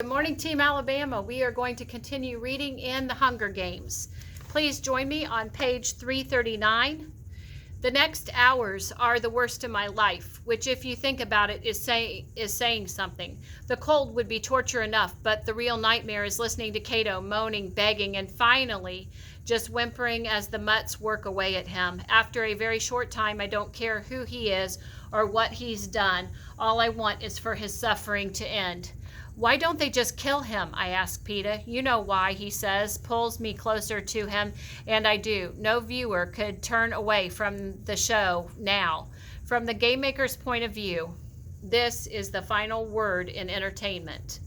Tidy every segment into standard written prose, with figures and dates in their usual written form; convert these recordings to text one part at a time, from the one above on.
morning, Team Alabama. We are going to continue reading in the Hunger Games. Please join me on page 339. The next hours are the worst of my life, which, if you think about it, is saying something. The cold would be torture enough, but the real nightmare is listening to Cato moaning, begging, and finally just whimpering as the mutts work away at him. After a very short time, I don't care who he is or what he's done. All I want is for his suffering to end. Why don't they just kill him? I ask Peeta. You know why, he says, pulls me closer to him, and I do. No viewer could turn away from the show now. From the game maker's point of view, this is the final word in entertainment.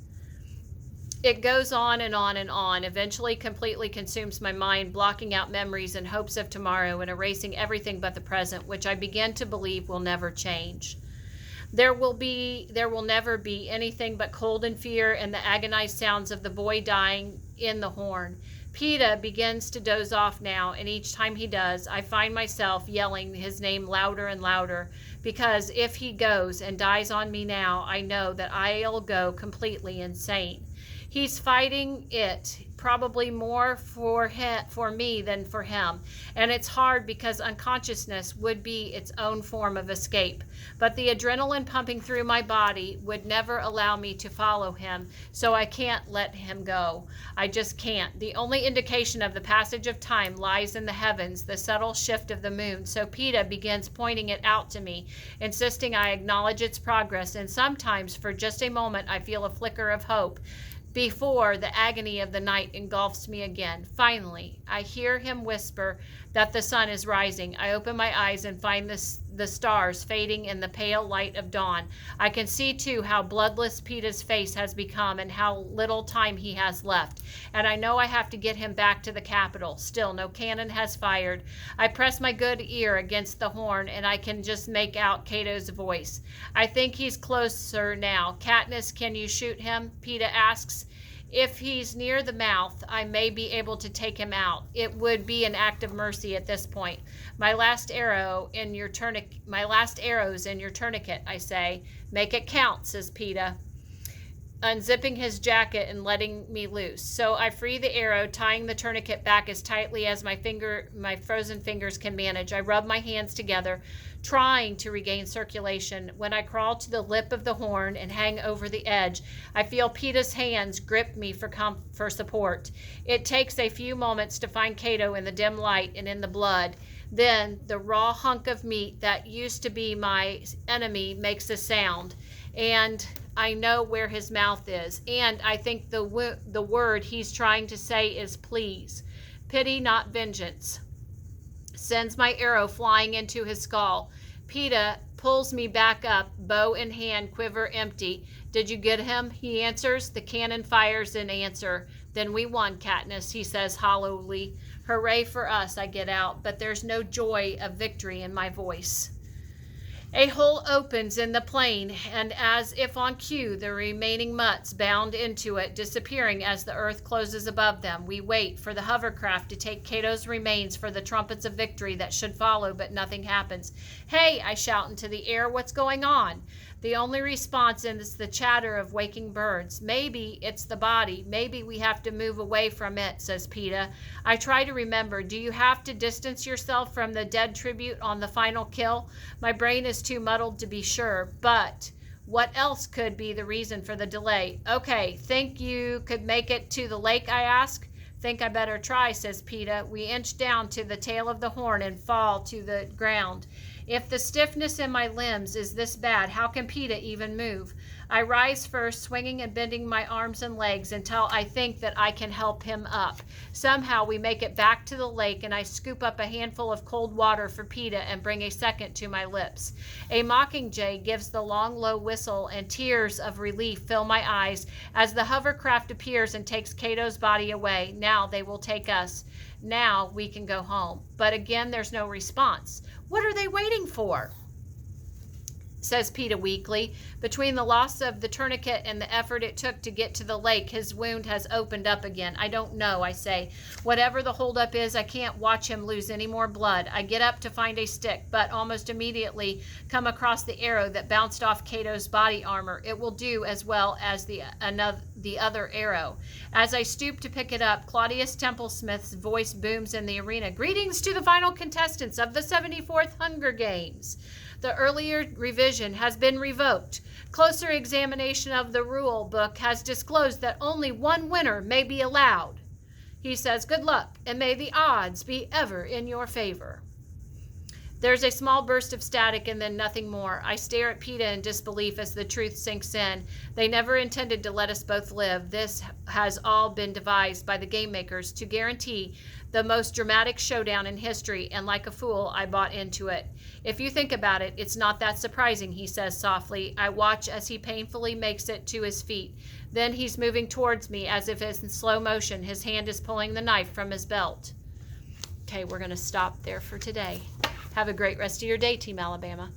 It goes on and on and on, eventually completely consumes my mind, blocking out memories and hopes of tomorrow and erasing everything but the present, which I begin to believe will never change. There will never be anything but cold and fear and the agonized sounds of the boy dying in the horn. Peeta begins to doze off now, and each time he does, I find myself yelling his name louder and louder, because if he goes and dies on me now, I know that I'll go completely insane. He's fighting it, probably more for me than for him. And it's hard because unconsciousness would be its own form of escape. But the adrenaline pumping through my body would never allow me to follow him, so I can't let him go. I just can't. The only indication of the passage of time lies in the heavens, the subtle shift of the moon. So Peeta begins pointing it out to me, insisting I acknowledge its progress, and sometimes for just a moment I feel a flicker of hope before the agony of the night engulfs me again. Finally, I hear him whisper that the sun is rising. I open my eyes and find the stars fading in the pale light of dawn. I can see, too, how bloodless Peeta's face has become and how little time he has left. And I know I have to get him back to the capital. Still, no cannon has fired. I press my good ear against the horn, and I can just make out Cato's voice. I think he's closer now. Katniss, can you shoot him? Peeta asks. If he's near the mouth, I may be able to take him out. It would be an act of mercy at this point. My last arrow's in your tourniquet, I say. Make it count, says Peeta, unzipping his jacket and letting me loose. So I free the arrow, tying the tourniquet back as tightly as my frozen fingers can manage. I rub my hands together, trying to regain circulation. When I crawl to the lip of the horn and hang over the edge, I feel Peeta's hands grip me for support. It takes a few moments to find Cato in the dim light and in the blood. Then the raw hunk of meat that used to be my enemy makes a sound, and I know where his mouth is, and I think the word he's trying to say is please. Pity, not vengeance. Sends my arrow flying into his skull. Peeta pulls me back up, bow in hand, quiver empty. Did you get him? He answers. The cannon fires in answer. Then we won, Katniss, he says hollowly. Hooray for us, I get out, but there's no joy of victory in my voice. A hole opens in the plain, and as if on cue, the remaining mutts bound into it, disappearing as the earth closes above them. We wait for the hovercraft to take Cato's remains for the trumpets of victory that should follow, but nothing happens. Hey, I shout into the air, what's going on? The only response is the chatter of waking birds. Maybe it's the body. Maybe we have to move away from it, says Peeta. I try to remember. Do you have to distance yourself from the dead tribute on the final kill? My brain is too muddled to be sure, but what else could be the reason for the delay? Okay, think you could make it to the lake, I ask? Think I better try, says Peeta. We inch down to the tail of the horn and fall to the ground. If the stiffness in my limbs is this bad, how can Peeta even move? I rise first, swinging and bending my arms and legs until I think that I can help him up. Somehow we make it back to the lake, and I scoop up a handful of cold water for Peeta and bring a second to my lips. A mockingjay gives the long, low whistle, and tears of relief fill my eyes as the hovercraft appears and takes Cato's body away. Now they will take us. Now we can go home. But again, there's no response. What are they waiting for? Says Peeta weakly. Between the loss of the tourniquet and the effort it took to get to the lake, his wound has opened up again. I don't know, I say. Whatever the holdup is, I can't watch him lose any more blood. I get up to find a stick, but almost immediately come across the arrow that bounced off Cato's body armor. It will do as well as the the other arrow. As I stoop to pick it up, Claudius Templesmith's voice booms in the arena. Greetings to the final contestants of the 74th Hunger Games. The earlier revision has been revoked. Closer examination of the rule book has disclosed that only one winner may be allowed. He says, good luck, and may the odds be ever in your favor. There's a small burst of static and then nothing more. I stare at PETA in disbelief as the truth sinks in. They never intended to let us both live. This has all been devised by the game makers to guarantee the most dramatic showdown in history, and like a fool, I bought into it. If you think about it, it's not that surprising, he says softly. I watch as he painfully makes it to his feet. Then he's moving towards me as if it's in slow motion. His hand is pulling the knife from his belt. Okay, we're going to stop there for today. Have a great rest of your day, Team Alabama.